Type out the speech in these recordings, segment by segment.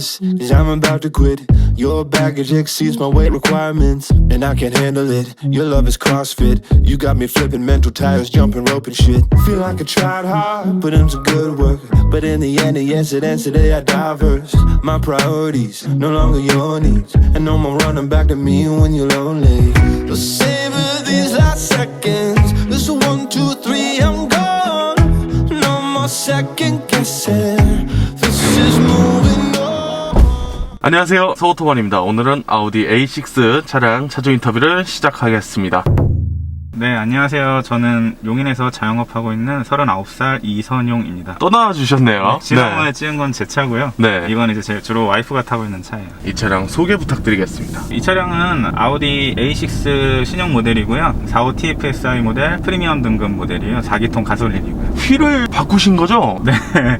this, cause I'm about to quit. Your baggage exceeds my weight requirements, and I can't handle it. Your love is CrossFit. You got me flipping mental tires, jumping rope and shit. Feel like I tried hard, put in some good work, but in the end, the incidents today are diverse. My priorities, no longer your needs, and no more running back to me when you're lonely. So savor these last seconds. This 1, 2, 3, I'm gone. No more second guessing. This is moving on. 안녕하세요, 서오토반입니다. 오늘은 아우디 A6 차량 차주 인터뷰를 시작하겠습니다. 네, 안녕하세요. 저는 용인에서 자영업하고 있는 39살 이선용입니다. 또 나와주셨네요. 지난번에 찍은 건 제 차고요. 네. 이건 이제 주로 와이프가 타고 있는 차예요. 이 차량 소개 부탁드리겠습니다. 이 차량은 아우디 A6 신형 모델이고요. 45 TFSI 모델 프리미엄 등급 모델이에요. 4기통 가솔린이고요. 휠을 바꾸신 거죠? 네.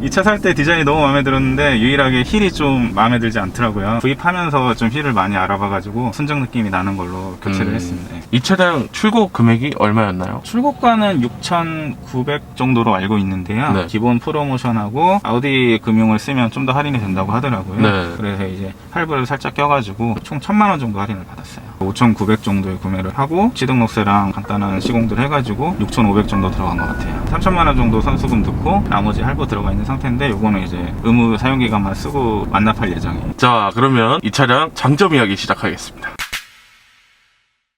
이 차 살 때 디자인이 너무 마음에 들었는데 유일하게 힐이 좀 마음에 들지 않더라고요. 구입하면서 좀 힐을 많이 알아봐가지고 순정 느낌이 나는 걸로 교체를 했습니다. 이 차량 출고 금액이 얼마였나요? 출고가는 6,900 정도로 알고 있는데요. 네. 기본 프로모션하고 아우디 금융을 쓰면 좀 더 할인이 된다고 하더라고요. 네. 그래서 이제 할부를 살짝 껴가지고 총 1,000만 원 정도 할인을 받았어요. 5,900 정도에 구매를 하고 취등록세랑 간단한 시공들 해가지고 6,500 정도 들어간 것 같아요. 3,000만 원 정도 선수금 넣고 나머지 할부 들어가 있는 상태인데 요거는 이제 의무 사용기간만 쓰고 완납할 예정이에요. 자, 그러면 이 차량 장점 이야기 시작하겠습니다.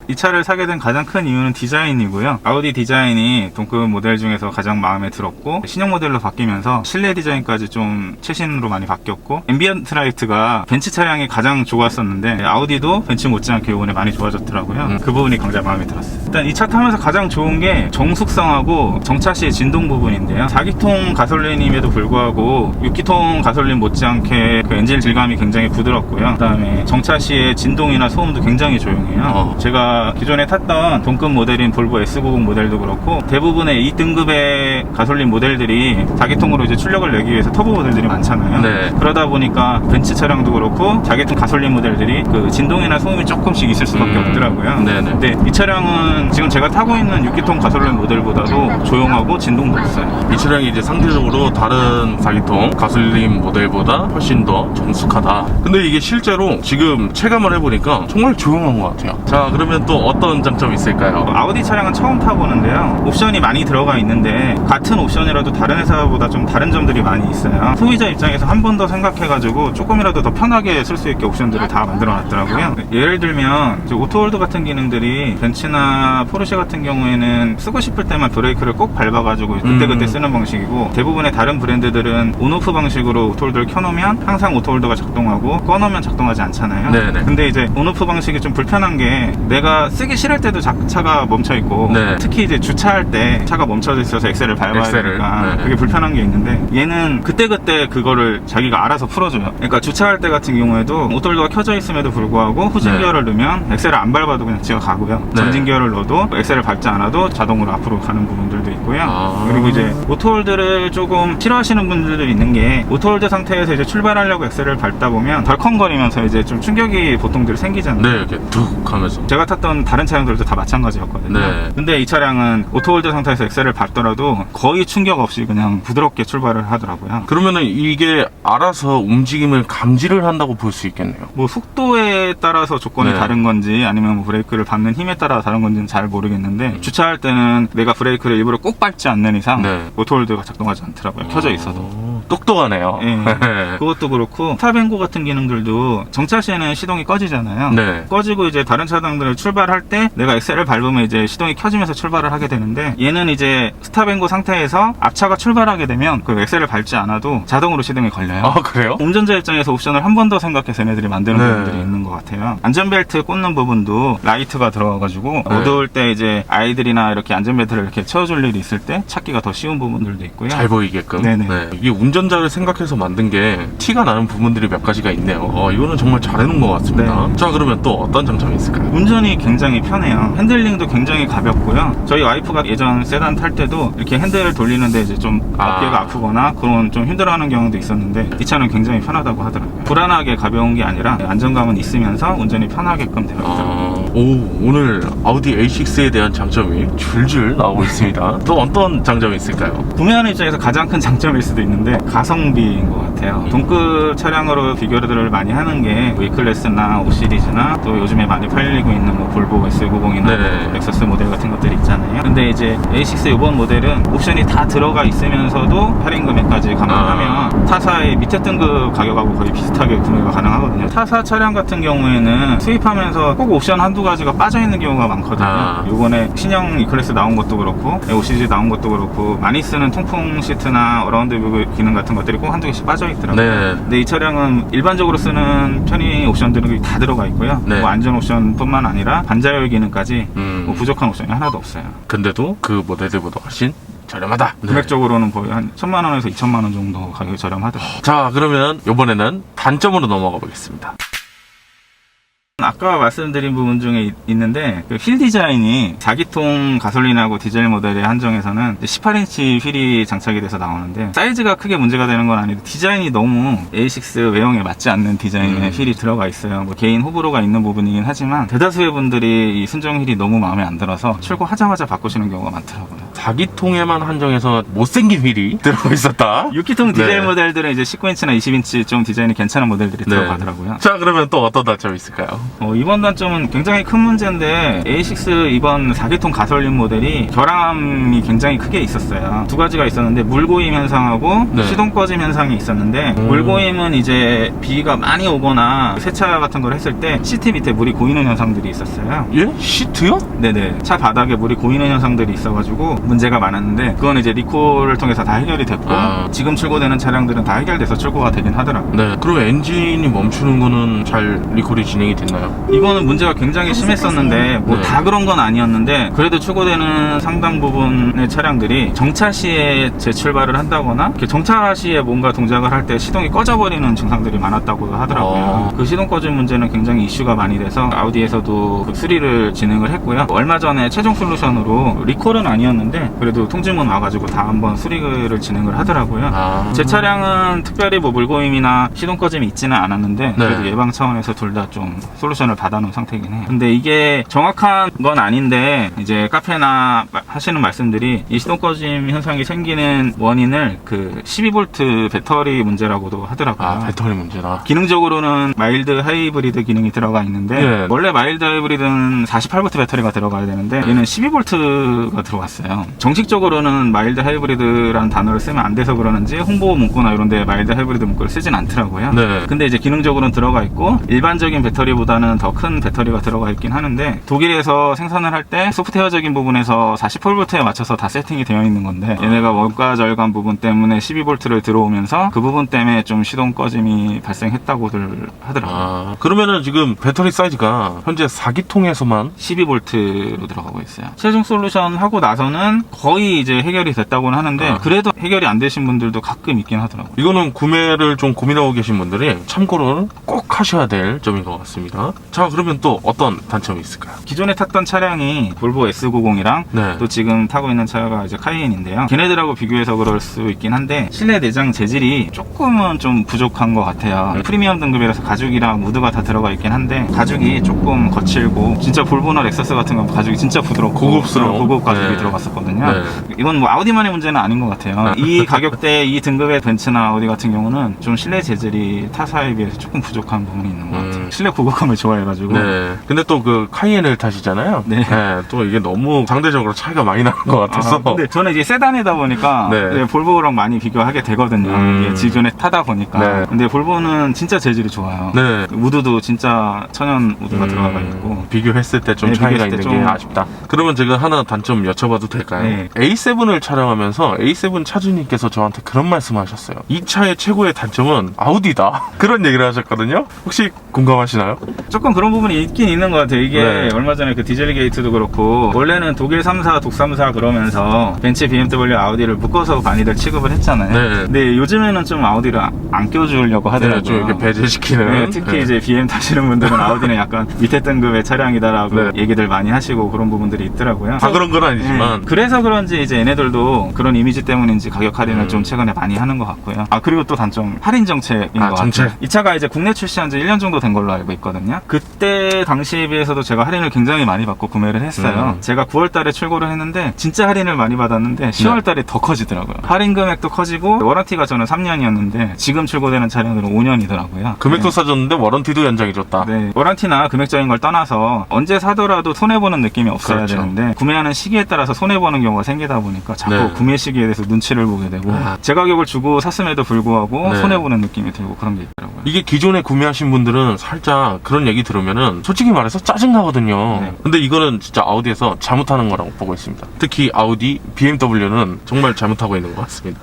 이 차를 사게 된 가장 큰 이유는 디자인이고요. 아우디 디자인이 동급 모델 중에서 가장 마음에 들었고 신형 모델로 바뀌면서 실내 디자인까지 좀 최신으로 많이 바뀌었고 앰비언트 라이트가 벤츠 차량이 가장 좋았었는데 아우디도 벤츠 못지않게 이번에 많이 좋아졌더라고요. 그 부분이 굉장히 마음에 들었어요. 일단 이 차 타면서 가장 좋은 게 정숙성하고 정차 시의 진동 부분인데요. 4기통 가솔린임에도 불구하고 6기통 가솔린 못지않게 그 엔진 질감이 굉장히 부드럽고요. 그 다음에 정차 시의 진동이나 소음도 굉장히 조용해요. 제가 기존에 탔던 동급 모델인 볼보 S90 모델도 그렇고 대부분의 2등급의 가솔린 모델들이 4기통으로 이제 출력을 내기 위해서 터보 모델들이 많잖아요. 네. 그러다 보니까 벤츠 차량도 그렇고 4기통 가솔린 모델들이 그 진동이나 소음이 조금씩 있을 수밖에 없더라고요. 네네. 근데 이 차량은 지금 제가 타고 있는 6기통 가솔린 모델보다도 조용하고 진동도 없어요. 이 차량이 이제 상대적으로 다른 4기통 가솔린 모델보다 훨씬 더 정숙하다. 근데 이게 실제로 지금 체감을 해보니까 정말 조용한 것 같아요. 자, 그러면 또 어떤 장점이 있을까요? 아우디 차량은 처음 타보는데요. 옵션이 많이 들어가 있는데 같은 옵션이라도 다른 회사보다 좀 다른 점들이 많이 있어요. 소비자 입장에서 한 번 더 생각해가지고 조금이라도 더 편하게 쓸 수 있게 옵션들을 다 만들어 놨더라고요. 예를 들면 오토홀드 같은 기능들이 벤츠나 포르쉐 같은 경우에는 쓰고 싶을 때만 브레이크를 꼭 밟아가지고 그때그때 쓰는 방식이고 대부분의 다른 브랜드들은 온오프 방식으로 오토홀드를 켜놓으면 항상 오토홀드가 작동하고 꺼놓으면 작동하지 않잖아요. 네네. 근데 이제 온오프 방식이 좀 불편한 게 내가 쓰기 싫을 때도 차가 멈춰 있고 네. 특히 이제 주차할 때 차가 멈춰져 있어서 엑셀을 밟아야 되니까 네. 그게 불편한 게 있는데 얘는 그때그때 그거를 자기가 알아서 풀어줘요. 그러니까 주차할 때 같은 경우에도 오토홀더가 켜져 있음에도 불구하고 후진 기어를 넣으면 엑셀을 안 밟아도 그냥 지가 가고요. 네. 전진 기어를 넣어도 엑셀을 밟지 않아도 자동으로 앞으로 가는 부분들도 있고요. 그리고 이제 오토홀드를 조금 싫어하시는 분들도 있는 게 오토홀드 상태에서 이제 출발하려고 엑셀을 밟다 보면 덜컹거리면서 이제 좀 충격이 보통들 생기잖아요. 네, 이렇게 툭 하면서. 제가 탔던 다른 차량들도 다 마찬가지였거든요. 네. 근데 이 차량은 오토홀드 상태에서 엑셀을 밟더라도 거의 충격 없이 그냥 부드럽게 출발을 하더라고요. 그러면은 이게 알아서 움직임을 감지를 한다고 볼 수 있겠네요. 뭐 속도에 따라서 조건이 네. 다른 건지 아니면 뭐 브레이크를 밟는 힘에 따라 다른 건지는 잘 모르겠는데 주차할 때는 내가 브레이크를 일부러 꼭 밟지 않는 이상 네. 오토홀드가 작동하지 않더라고요. 켜져 있어도. 똑똑하네요. 예. 그것도 그렇고 스탑앤고 같은 기능들도 정차 시에는 시동이 꺼지잖아요. 네. 꺼지고 이제 다른 차량들을 출발할 때 내가 엑셀을 밟으면 이제 시동이 켜지면서 출발을 하게 되는데 얘는 이제 스탑앤고 상태에서 앞차가 출발하게 되면 그 엑셀을 밟지 않아도 자동으로 시동이 걸려요. 아, 그래요? 운전자 입장에서 옵션을 한 번 더 생각해서 얘네들이 만드는 네. 부분들이 있는 것 같아요. 안전벨트 꽂는 부분도 라이트가 들어가가지고 네. 어두울 때 이제 아이들이나 이렇게 안전벨트를 이렇게 채워줄 일이 있을 때 찾기가 더 쉬운 부분들도 있고요. 잘 보이게끔. 네네. 네. 이게 운전자를 생각해서 만든 게 티가 나는 부분들이 몇 가지가 있네요. 이거는 정말 잘해놓은 것 같습니다. 네. 자, 그러면 또 어떤 장점이 있을까요? 운전이 굉장히 편해요. 핸들링도 굉장히 가볍고요. 저희 와이프가 예전 세단 탈 때도 이렇게 핸들을 돌리는데 이제 좀 어깨가 아프거나 그런 좀 힘들어하는 경우도 있었는데 이 차는 굉장히 편하다고 하더라고요. 불안하게 가벼운 게 아니라 안정감은 있으면서 운전이 편하게끔 되어 있더라고요. 오늘 아우디 A6에 대한 장점이 줄줄 나오고 있습니다. 또 어떤 장점이 있을까요? 구매하는 입장에서 가장 큰 장점일 수도 있는데 가성비인 것 같아요. 동급 차량으로 비교를 많이 하는 게 V클래스나 5 시리즈나 또 요즘에 많이 팔리고 있는 뭐 볼보 S90이나 네. 렉서스 모델 같은 것들이 있잖아요. 근데 이제 A6 이번 모델은 옵션이 다 들어가 있으면서도 할인 금액까지 감안하면 타사의 밑에 등급 가격하고 거의 비슷하게 구매가 가능하거든요. 타사 차량 같은 경우에는 수입하면서 꼭 옵션 한두 가지가 빠져있는 경우가 많거든요. 요번에 신형 E클래스 나온 것도 그렇고 5 시리즈 나온 것도 그렇고 많이 쓰는 통풍 시트나 어라운드 뷰 기능 같은 것들이 꼭 한두 개씩 빠져있더라고요. 네. 근데 이 차량은 일반적으로 쓰는 편의 옵션들이 다 들어가 있고요. 네. 뭐 안전 옵션 뿐만 아니라 반자율 기능까지 뭐 부족한 옵션이 하나도 없어요. 근데도 그 모델들보다 훨씬 저렴하다. 네. 금액적으로는 거의 한 1,000만원에서 2,000만원 정도 가격이 저렴하더라고요. 자, 그러면 이번에는 단점으로 넘어가 보겠습니다. 아까 말씀드린 부분 중에 있는데 그 휠 디자인이 4기통 가솔린하고 디젤 모델의 한정에서는 18인치 휠이 장착이 돼서 나오는데 사이즈가 크게 문제가 되는 건 아닌데 디자인이 너무 A6 외형에 맞지 않는 디자인의 휠이 들어가 있어요. 뭐 개인 호불호가 있는 부분이긴 하지만 대다수의 분들이 이 순정 휠이 너무 마음에 안 들어서 출고하자마자 바꾸시는 경우가 많더라고요. 4기통에만 한정해서 못생긴 휠이 들어가 있었다. 6기통 디젤 네. 모델들은 이제 19인치나 20인치 좀 디자인이 괜찮은 모델들이 네. 들어가더라고요. 자, 그러면 또 어떤 단점이 있을까요? 이번 단점은 굉장히 큰 문제인데 A6 이번 4기통 가솔린 모델이 결함이 굉장히 크게 있었어요. 두 가지가 있었는데 물고임 현상하고 네. 시동 꺼짐 현상이 있었는데 물고임은 이제 비가 많이 오거나 세차 같은 걸 했을 때 시트 밑에 물이 고이는 현상들이 있었어요. 예? 시트요? 네네. 차 바닥에 물이 고이는 현상들이 있어가지고 문제가 많았는데 그건 이제 리콜을 통해서 다 해결이 됐고 지금 출고되는 차량들은 다 해결돼서 출고가 되긴 하더라고요. 네. 그럼 엔진이 멈추는 거는 잘 리콜이 진행이 됐나요? 이거는 문제가 굉장히 심했었는데 뭐 네. 다 그런 건 아니었는데 그래도 출고되는 상당 부분의 차량들이 정차 시에 재출발을 한다거나 이렇게 정차 시에 뭔가 동작을 할 때 시동이 꺼져버리는 증상들이 많았다고 하더라고요. 그 시동 꺼짐 문제는 굉장히 이슈가 많이 돼서 아우디에서도 그 수리를 진행을 했고요. 얼마 전에 최종 솔루션으로 리콜은 아니었는데 그래도 통지문 와가지고 다 한번 수리를 진행을 하더라고요. 제 차량은 특별히 뭐 물고임이나 시동 꺼짐이 있지는 않았는데 그래도 예방 차원에서 둘 다 좀 솔루션을 받아놓은 상태이긴 해요. 근데 이게 정확한 건 아닌데 이제 카페나 하시는 말씀들이 이 시동 꺼짐 현상이 생기는 원인을 그 12V 배터리 문제라고도 하더라고요. 배터리 문제다. 기능적으로는 마일드 하이브리드 기능이 들어가 있는데 원래 마일드 하이브리드는 48V 배터리가 들어가야 되는데 얘는 12V가 들어갔어요. 정식적으로는 마일드 하이브리드라는 단어를 쓰면 안 돼서 그러는지 홍보 문구나 이런 데 마일드 하이브리드 문구를 쓰진 않더라고요. 근데 이제 기능적으로는 들어가 있고 일반적인 배터리보다는 더 큰 배터리가 들어가 있긴 하는데 독일에서 생산을 할 때 소프트웨어적인 부분에서 48V에 맞춰서 다 세팅이 되어 있는 건데 얘네가 원가 절감 부분 때문에 12V를 들어오면서 그 부분 때문에 좀 시동 꺼짐이 발생했다고들 하더라고요. 그러면은 지금 배터리 사이즈가 현재 4기통에서만 12V로 들어가고 있어요. 최종 솔루션 하고 나서는 거의 이제 해결이 됐다고는 하는데 그래도 해결이 안 되신 분들도 가끔 있긴 하더라고요. 이거는 구매를 좀 고민하고 계신 분들이 참고를 꼭 하셔야 될 점인 것 같습니다. 자, 그러면 또 어떤 단점이 있을까요? 기존에 탔던 차량이 볼보 S90이랑 또 지금 타고 있는 차가 이제 카이엔인데요. 걔네들하고 비교해서 그럴 수 있긴 한데 실내 내장 재질이 조금은 좀 부족한 것 같아요. 프리미엄 등급이라서 가죽이랑 무드가 다 들어가 있긴 한데 가죽이 조금 거칠고 진짜 볼보나 렉서스 같은 건 가죽이 진짜 부드럽고 고급스러운 고급 가죽이 들어갔었거든요. 이건 뭐 아우디만의 문제는 아닌 것 같아요. 이 가격대 이 등급의 벤츠나 아우디 같은 경우는 좀 실내 재질이 타사에 비해서 조금 부족한 부분이 있는 것 같아요. 실내 고급감을 좋아해가지고. 근데 또 그 카이엔을 타시잖아요. 또 이게 너무 상대적으로 차이가 많이 나는 것 같아서. 근데 저는 이제 세단이다 보니까 볼보랑 많이 비교하게 되거든요. 이게 기존에 타다 보니까. 근데 볼보는 진짜 재질이 좋아요. 우드도 진짜 천연 우드가 들어가 있고. 비교했을 때 좀 차이가 있는 게 아쉽다. 그러면 제가 하나 단점 여쭤봐도 될까요? A7을 촬영하면서 A7 차주님께서 저한테 그런 말씀하셨어요. 이 차의 최고의 단점은 아우디다. 그런 얘기를 하셨거든요. 혹시 공감하시나요? 조금 그런 부분이 있긴 있는 것 같아요. 이게 얼마 전에 그 디젤 게이트도 그렇고 원래는 독일 3사, 독 3사 그러면서 벤츠, BMW, 아우디를 묶어서 많이들 취급을 했잖아요. 근데 요즘에는 좀 아우디를 안 껴주려고 하더라고요. 좀 이렇게 배제시키는. 특히 이제 BM 타시는 분들은 아우디는 약간 밑에 등급의 차량이다라고 얘기들 많이 하시고 그런 부분들이 있더라고요. 다 그런 건 아니지만. 그래서 그런지 이제 얘네들도 그런 이미지 때문인지 가격 할인을 좀 최근에 많이 하는 것 같고요. 그리고 또 단점 할인 정책인 것 정책. 같아요. 이 차가 이제 국내 출시한 지 1년 정도 된 걸로 알고 있거든요. 그때 당시에 비해서도 제가 할인을 굉장히 많이 받고 구매를 했어요. 제가 9월 달에 출고를 했는데 진짜 할인을 많이 받았는데 10월 달에 더 커지더라고요. 할인 금액도 커지고 워런티가 저는 3년이었는데 지금 출고되는 차량들은 5년이더라고요. 금액도 싸졌는데 워런티도 연장해줬다. 네, 워런티나 금액적인 걸 떠나서 언제 사더라도 손해보는 느낌이 없어야 그렇죠. 되는데 구매하는 시기에 따라서 손해보는 경우가 생기다 보니까 자꾸 네. 구매 시기에 대해서 눈치를 보게 되고 제 가격을 주고 샀음에도 불구하고 네. 손해보는 느낌이 들고 그런 게 있더라고요. 이게 기존에 구매하신 분들은 살짝 그런 얘기 들으면은 솔직히 말해서 짜증나거든요. 네. 근데 이거는 진짜 아우디에서 잘못하는 거라고 보고 있습니다. 특히 아우디, BMW는 정말 잘못하고 있는 것 같습니다.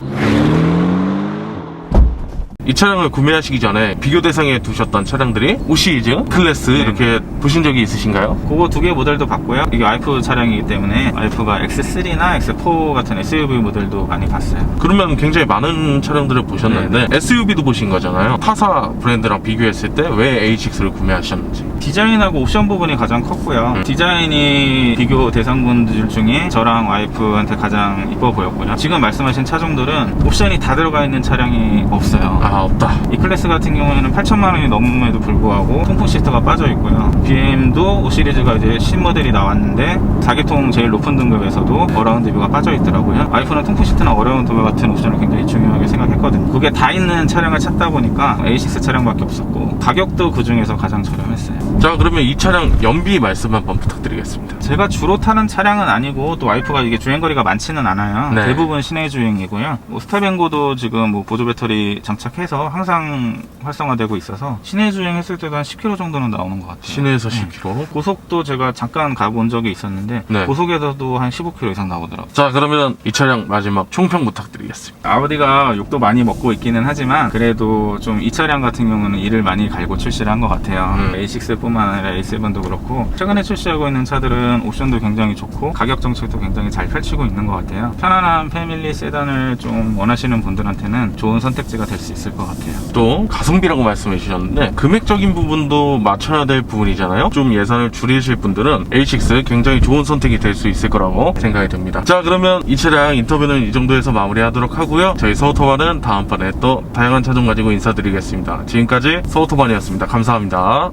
이 차량을 구매하시기 전에 비교 대상에 두셨던 차량들이 5시리즈, 클래스 이렇게 보신 적이 있으신가요? 그거 두 개 모델도 봤고요. 이게 와이프 차량이기 때문에 와이프가 X3나 X4 같은 SUV 모델도 많이 봤어요. 그러면 굉장히 많은 차량들을 보셨는데 SUV도 보신 거잖아요. 타사 브랜드랑 비교했을 때 왜 A6를 구매하셨는지. 디자인하고 옵션 부분이 가장 컸고요. 디자인이 비교 대상분들 중에 저랑 와이프한테 가장 이뻐 보였고요. 지금 말씀하신 차종들은 옵션이 다 들어가 있는 차량이 없어요. 없다. 이 클래스 같은 경우에는 8천만 원이 넘음에도 불구하고 통풍 시트가 빠져 있고요. BM도 5 시리즈가 이제 신모델이 나왔는데 4기통 제일 높은 등급에서도 어라운드 뷰가 빠져 있더라고요. 와이프는 통풍 시트나 어라운드 뷰 같은 옵션을 굉장히 중요하게 생각했거든요. 그게 다 있는 차량을 찾다 보니까 A6 차량밖에 없었고 가격도 그 중에서 가장 저렴했어요. 자, 그러면 이 차량 연비 말씀 한번 부탁드리겠습니다. 제가 주로 타는 차량은 아니고 또 와이프가 이게 주행거리가 많지는 않아요. 네. 대부분 시내 주행이고요. 스탑앤고도 지금 뭐 보조 배터리 장착해서 항상 활성화되고 있어서 시내 주행했을 때도 한 10km 정도는 나오는 것 같아요. 시내에서 10km. 고속도 제가 잠깐 가본 적이 있었는데 네. 고속에서도 한 15km 이상 나오더라고요. 자, 그러면 이 차량 마지막 총평 부탁드리겠습니다. 아우디가 욕도 많이 먹고 있기는 하지만 그래도 좀 이 차량 같은 경우는 이를 많이 갈고 출시를 한 것 같아요. A6뿐만 아니라 A7도 그렇고 최근에 출시하고 있는 차들은 옵션도 굉장히 좋고 가격 정책도 굉장히 잘 펼치고 있는 것 같아요. 편안한 패밀리 세단을 좀 원하시는 분들한테는 좋은 선택지가 될 수 있을 것 같아요. 또 가성비라고 말씀해 주셨는데 금액적인 부분도 맞춰야 될 부분이잖아요. 좀 예산을 줄이실 분들은 A6 굉장히 좋은 선택이 될 수 있을 거라고 생각이 듭니다. 자, 그러면 이 차량 인터뷰는 이 정도에서 마무리하도록 하고요. 저희 서오토반은 다음번에 또 다양한 차종 가지고 인사드리겠습니다. 지금까지 서오토반이었습니다. 감사합니다.